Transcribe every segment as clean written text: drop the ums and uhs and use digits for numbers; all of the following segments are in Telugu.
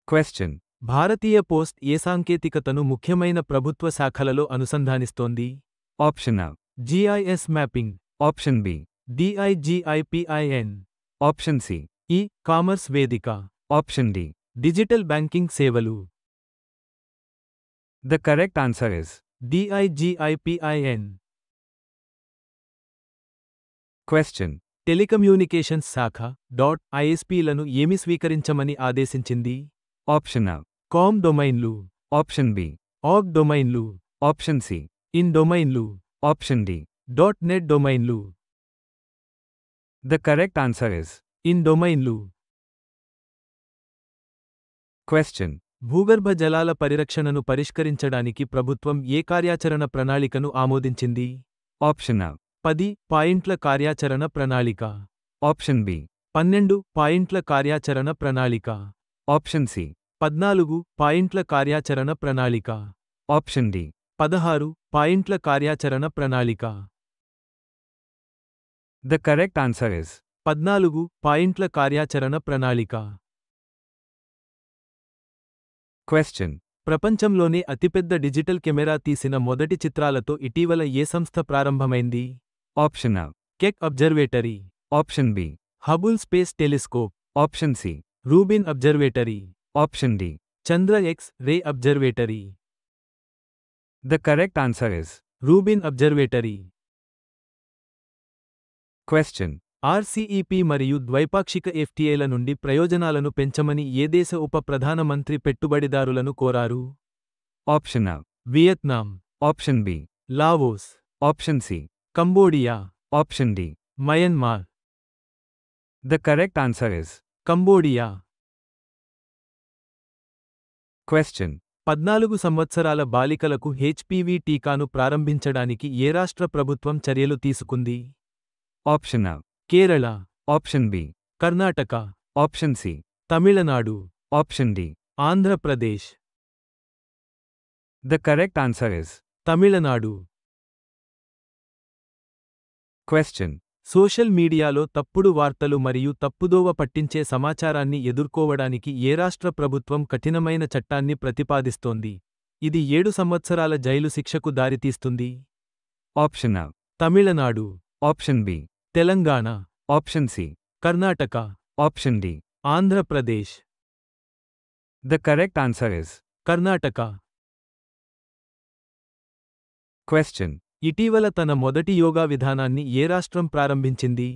క్వశ్చన్. భారతీయ పోస్ట్ ఏ సాంకేతికతను ముఖ్యమైన ప్రభుత్వ శాఖలలో అనుసంధానిస్తోంది? Option A. GIS mapping. Option B. DIGIPIN. Option C. Commerce వేదిక. Option D. డిజిటల్ బ్యాంకింగ్ సేవలు. The correct answer is DIGIPIN. Question. Telecommunications శాఖ ISPలను ఏమి స్వీకరించమని ఆదేశించింది? Option A. కామ్ డొమైన్లు. Option B. ఆగ్ డొమైన్లు. Option C. ఇన్ డొమైన్లు. Option D. .NET డొమైన్లు. The correct answer is in డొమైన్లు. క్వశ్చన్. భూగర్భ జలాల పరిరక్షణను పరిష్కరించడానికి ప్రభుత్వం ఏ కార్యాచరణ ప్రణాళికను ఆమోదించింది? Option A. 10 పాయింట్ల కార్యాచరణ ప్రణాళిక. Option B. 12 పాయింట్ల కార్యాచరణ ప్రణాళిక. Option C. 14 పాయింట్ల కార్యాచరణ ప్రణాళిక. Option D. 16 పాయింట్ల కార్యాచరణ ప్రణాళిక. The correct answer is 14 పాయింట్ల కార్యాచరణ ప్రణాళిక. క్వశ్చన్. ప్రపంచంలోనే అతిపెద్ద డిజిటల్ కెమెరా తీసిన మొదటి చిత్రాలతో ఇటీవల ఏ సంస్థ ప్రారంభమైంది? Option A. Keck observatory. Option B. Hubble space telescope. Option C. Rubin observatory. Option D. Chandra X ray observatory. The correct answer is Rubin observatory. Question. RCEP మరియు ద్వైపాక్షిక FTAల నుండి ప్రయోజనాలను పెంచమని ఏ దేశ ఉప ప్రధానమంత్రి పెట్టుబడిదారులను కోరారు? Option A. Vietnam. Option B. Laos. Option C. Cambodia. Option D. Myanmar. The correct answer is Cambodia. Question. 14 సంవత్సరాల బాలికలకు HPV టీకాను ప్రారంభించడానికి ఏ రాష్ట్ర ప్రభుత్వం చర్యలు తీసుకుంది? Option A. Kerala. Option B. Karnataka. Option C. Tamil Nadu. Option D. Andhra Pradesh. The correct answer is Tamil Nadu. Question. Social మీడియాలో తప్పుడు వార్తలు మరియు తప్పుదోవ పట్టించే సమాచారాన్ని ఎదుర్కోవడానికి ఏ రాష్ట్ర ప్రభుత్వం కఠినమైన చట్టాన్ని ప్రతిపాదిస్తోంది? ఇది 7 సంవత్సరాల జైలు శిక్షకు దారితీస్తుంది. Option A. Tamil Nadu. Option B. Telangana. Option C. Karnataka. Option D. Andhra Pradesh. The correct answer is Karnataka. Question. ఇటీవల తన మొదటి యోగా విధానాన్ని ఏ రాష్ట్రం ప్రారంభించింది?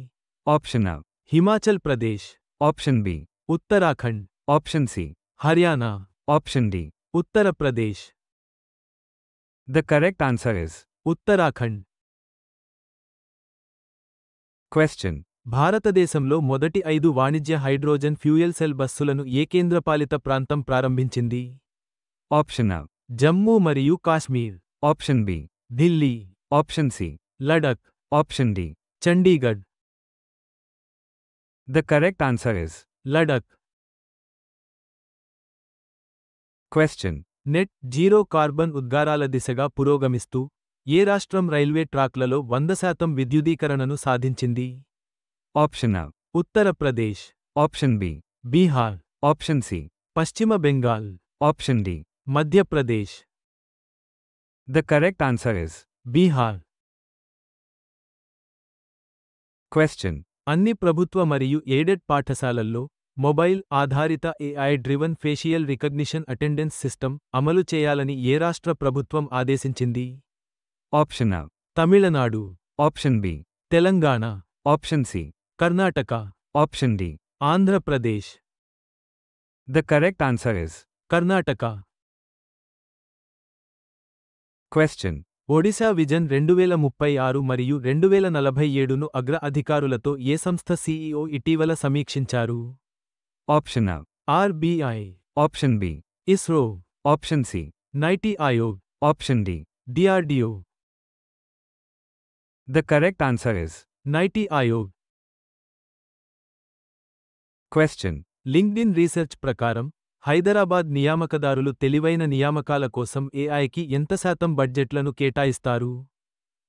Option A. Himachal Pradesh. Option B. Uttarakhand. Option C. Haryana. Option D. Uttar Pradesh. The correct answer is Uttarakhand. Question. భారతదేశంలో మొదటి 5 వాణిజ్య హైడ్రోజన్ ఫ్యూయల్ సెల్ బస్సులను ఏ కేంద్రపాలిత ప్రాంతం ప్రారంభించింది? Option A. జమ్మూ మరియు Kashmir. Option B. Delhi. Option C. Ladakh. Option D. Chandigarh. The correct answer is Ladakh. Question. Net zero carbon ఉద్గారాల దిశగా పురోగమిస్తూ ఏ రాష్ట్రం రైల్వే ట్రాక్లలో 100% విద్యుదీకరణను సాధించింది? Option A. Uttar Pradesh. Option B. Bihar. Option C. Paschim Bengal. Option D. Madhya Pradesh. The correct answer is Bihar. Question. అన్ని ప్రభుత్వ మరియు ఎయిడెడ్ పాఠశాలల్లో మొబైల్ ఆధారిత AI driven facial recognition attendance system అమలు చేయాలని ఏ రాష్ట్ర ప్రభుత్వం ఆదేశించింది? Option A. Tamil Nadu. Option B. Telangana. Option C. Karnataka. Option D. Andhra Pradesh. The correct answer is Karnataka. Question. Odisha vision 2036 మరియు 2047ను అగ్ర అధికారులతో ఏ సంస్థ CEO ఇటీవల సమీక్షించారు? Option A. RBI. Option B. ISRO. Option C. Nightie Aayog. Option D. DRDO. The correct answer is nightie Aayog. Question. LinkedIn research ప్రకారం హైదరాబాద్ నియామకదారులు తెలివైన నియామకాల కోసం AIకి ఎంత శాతం బడ్జెట్లను కేటాయిస్తారు?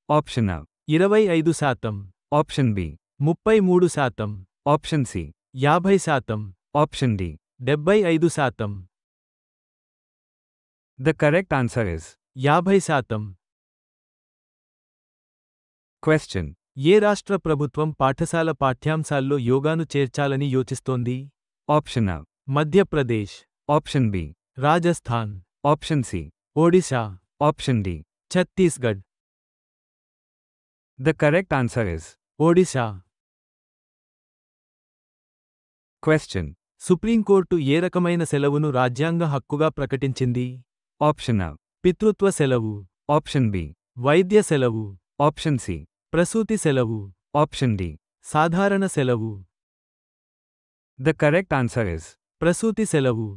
Option A. 25%. Option B. 33%. Option C. 50%. Option D. 75%. The correct answer is 50%. question. ఏ రాష్ట్ర ప్రభుత్వం పాఠశాల పాఠ్యాంశాల్లో యోగాను చేర్చాలని యోచిస్తోంది? Option A. Madhya Pradesh, Option B. Rajasthan, Option C. Odisha, Option D. Chhattisgarh. The correct answer is Odisha. question. Supreme court ఏ రకమైన సెలవును రాజ్యాంగ హక్కుగా ప్రకటించింది? Option A. పితృత్వ సెలవు, Option B. వైద్య సెలవు, Option C. ప్రసూతి సెలవు, Option D. సాధారణ సెలవు. The correct answer is ప్రసూతి సెలవు.